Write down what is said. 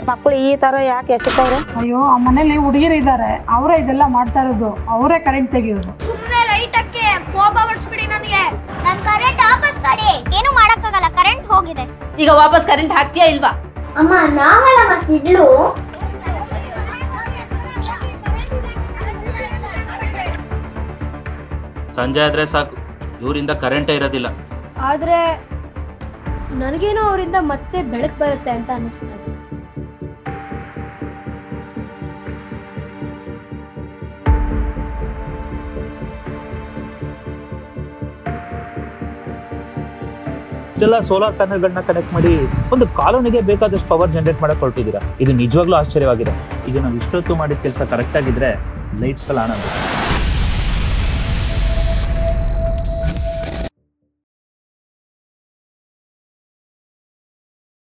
ಮಕ್ಕಳು ಈ ತರ ಯಾಕೆ ಎಸೆತವ್ರೆ? ಅಯ್ಯೋ ಆ ಮನೇಲಿ ಹುಡುಗಿರು ಇದ್ದಾರೆ, ಅವರೇ ಇದೆಲ್ಲ ಮಾಡ್ತಾ ಇರೋದು, ಅವರೇ ಕರೆಂಟ್ ತೆಗಿಯೋದು. ಸುಮ್ಮನೆ ಲೈಟ್ ಹಾಕಿ ಕೋಪ ಬರ್ಸ್ಬಿಡಿ ನನಗೆ. ನನ್ನ ಕರೆಂಟ್ ವಾಪಸ್ ಕೊಡಿ. ಏನು ಮಾಡಕ್ಕಾಗಲ್ಲ, ಕರೆಂಟ್ ಹೋಗಿದೆ. ಈಗ ವಾಪಸ್ ಕರೆಂಟ್ ಹಾಕ್ತೀಯಾ ಇಲ್ವಾ? ಅಮ್ಮ ನಾವಲ್ಲ ಸಿಡ್ಲು. ಸಂಜೆ ಆದ್ರೆ ಸಾಕು, ಇವರಿಂದ ಕರೆಂಟೇ ಇರೋದಿಲ್ಲ. ಆದ್ರೆ ನನಗೇನೋ ಅವರಿಂದ ಮತ್ತೆ ಬೆಳಕು ಬರುತ್ತೆ ಅಂತ ಅನಿಸ್ತಾ ಇದೆ. ಇಷ್ಟೆಲ್ಲ ಸೋಲಾರ್ ಪ್ಯಾನೆಲ್ಗಳನ್ನ ಕನೆಕ್ಟ್ ಮಾಡಿ ಒಂದು ಕಾಲೋನಿಗೆ ಬೇಕಾದಷ್ಟು ಪವರ್ ಜನರೇಟ್ ಮಾಡಕ್ ಹೊರಟಿದ್ದೀರಾ. ಇದು ನಿಜವಾಗ್ಲೂ ಆಶ್ಚರ್ಯವಾಗಿದೆ. ಈಗ ನಾವು ಇಷ್ಟೊತ್ತು ಮಾಡಿದ ಕೆಲಸ ಕರೆಕ್ಟ್ ಆಗಿದ್ರೆ ಲೈಟ್ಸ್ಗಳು ಆನ್ ಆಗುತ್ತೆ.